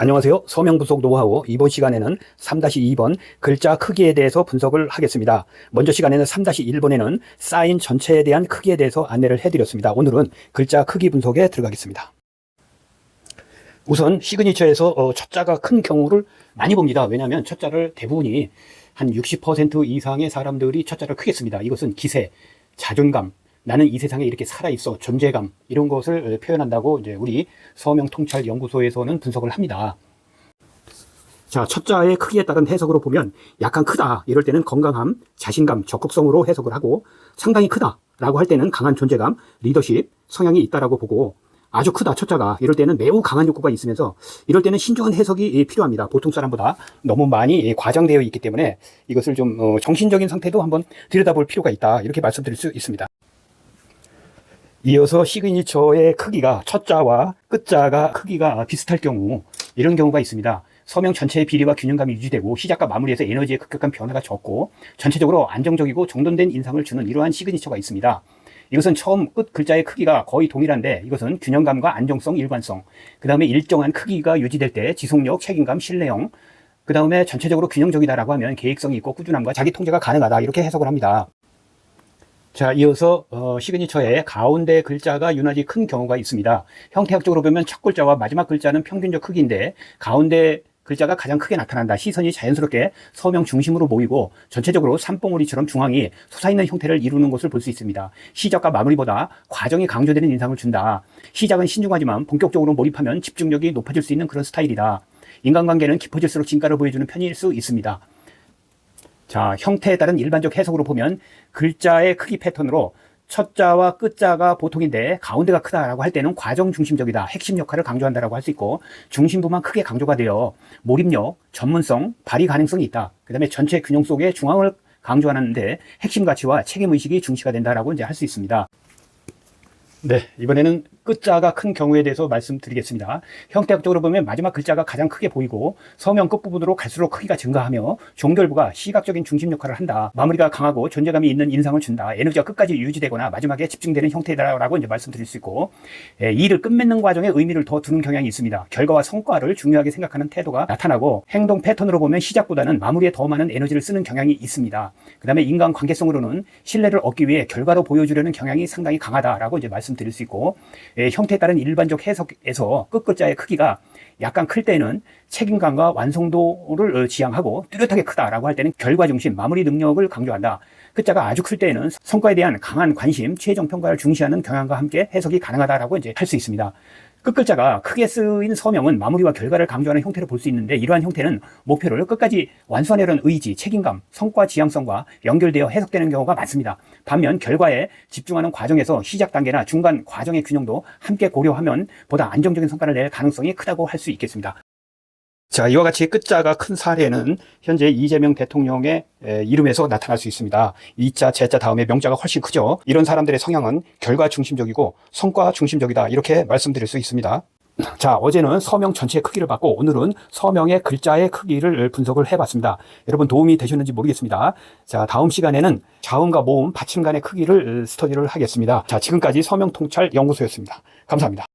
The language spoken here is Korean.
안녕하세요. 서명 분석 노하우. 이번 시간에는 3-2번 글자 크기에 대해서 분석을 하겠습니다. 먼저 시간에는 3-1번에는 사인 전체에 대한 크기에 대해서 안내를 해드렸습니다. 오늘은 글자 크기 분석에 들어가겠습니다. 우선 시그니처에서 첫자가 큰 경우를 많이 봅니다. 왜냐하면 첫자를 대부분이 한 60% 이상의 사람들이 첫자를 크게 씁니다. 이것은 기세, 자존감, 나는 이 세상에 이렇게 살아있어, 존재감, 이런 것을 표현한다고 이제 우리 서명통찰연구소에서는 분석을 합니다. 자, 첫자의 크기에 따른 해석으로 보면 약간 크다 이럴 때는 건강함, 자신감, 적극성으로 해석을 하고, 상당히 크다 라고 할 때는 강한 존재감, 리더십, 성향이 있다라고 보고, 아주 크다 첫자가 이럴 때는 매우 강한 욕구가 있으면서 이럴 때는 신중한 해석이 필요합니다. 보통 사람보다 너무 많이 과장되어 있기 때문에 이것을 좀 정신적인 상태도 한번 들여다볼 필요가 있다, 이렇게 말씀드릴 수 있습니다. 이어서 시그니처의 크기가 첫자와 끝자가 크기가 비슷할 경우, 이런 경우가 있습니다. 서명 전체의 비례와 균형감이 유지되고 시작과 마무리에서 에너지의 급격한 변화가 적고 전체적으로 안정적이고 정돈된 인상을 주는 이러한 시그니처가 있습니다. 이것은 처음 끝 글자의 크기가 거의 동일한데, 이것은 균형감과 안정성, 일관성, 그 다음에 일정한 크기가 유지될 때 지속력, 책임감, 신뢰형, 그 다음에 전체적으로 균형적이다라고 하면 계획성이 있고 꾸준함과 자기 통제가 가능하다, 이렇게 해석을 합니다. 자, 이어서 시그니처의 가운데 글자가 유난히 큰 경우가 있습니다. 형태학적으로 보면 첫 글자와 마지막 글자는 평균적 크기인데 가운데 글자가 가장 크게 나타난다. 시선이 자연스럽게 서명 중심으로 모이고 전체적으로 산봉우리처럼 중앙이 솟아있는 형태를 이루는 것을 볼 수 있습니다. 시작과 마무리보다 과정이 강조되는 인상을 준다. 시작은 신중하지만 본격적으로 몰입하면 집중력이 높아질 수 있는 그런 스타일이다. 인간관계는 깊어질수록 진가를 보여주는 편일 수 있습니다. 자, 형태에 따른 일반적 해석으로 보면 글자의 크기 패턴으로 첫자와 끝자가 보통인데 가운데가 크다라고 할 때는 과정 중심적이다, 핵심 역할을 강조한다라고 할 수 있고, 중심부만 크게 강조가 되어 몰입력, 전문성, 발휘 가능성이 있다. 그 다음에 전체 균형 속에 중앙을 강조하는데 핵심 가치와 책임의식이 중시가 된다라고 이제 할 수 있습니다. 네, 이번에는 끝자가 큰 경우에 대해서 말씀드리겠습니다. 형태학적으로 보면 마지막 글자가 가장 크게 보이고 서명 끝부분으로 갈수록 크기가 증가하며 종결부가 시각적인 중심 역할을 한다. 마무리가 강하고 존재감이 있는 인상을 준다. 에너지가 끝까지 유지되거나 마지막에 집중되는 형태다라고 이제 말씀드릴 수 있고, 이 일을 끝맺는 과정에 의미를 더 두는 경향이 있습니다. 결과와 성과를 중요하게 생각하는 태도가 나타나고, 행동 패턴으로 보면 시작보다는 마무리에 더 많은 에너지를 쓰는 경향이 있습니다. 그 다음에 인간 관계성으로는 신뢰를 얻기 위해 결과로 보여주려는 경향이 상당히 강하다라고 이제 말씀드릴 수 있고, 형태에 따른 일반적 해석에서 끝글자의 크기가 약간 클 때는 책임감과 완성도를 지향하고, 뚜렷하게 크다라고 할 때는 결과 중심, 마무리 능력을 강조한다. 끝자가 아주 클 때에는 성과에 대한 강한 관심, 최종 평가를 중시하는 경향과 함께 해석이 가능하다라고 이제 할 수 있습니다. 끝글자가 크게 쓰인 서명은 마무리와 결과를 강조하는 형태로 볼 수 있는데, 이러한 형태는 목표를 끝까지 완수하려는 의지, 책임감, 성과 지향성과 연결되어 해석되는 경우가 많습니다. 반면 결과에 집중하는 과정에서 시작 단계나 중간 과정의 균형도 함께 고려하면 보다 안정적인 성과를 낼 가능성이 크다고 할 수 있겠습니다. 자, 이와 같이 끝자가 큰 사례는 현재 이재명 대통령의 이름에서 나타날 수 있습니다. 이자, 제자 다음에 명자가 훨씬 크죠. 이런 사람들의 성향은 결과 중심적이고 성과 중심적이다, 이렇게 말씀드릴 수 있습니다. 자, 어제는 서명 전체의 크기를 봤고 오늘은 서명의 글자의 크기를 분석을 해봤습니다. 여러분 도움이 되셨는지 모르겠습니다. 자, 다음 시간에는 자음과 모음, 받침 간의 크기를 스터디를 하겠습니다. 자, 지금까지 서명통찰연구소였습니다. 감사합니다.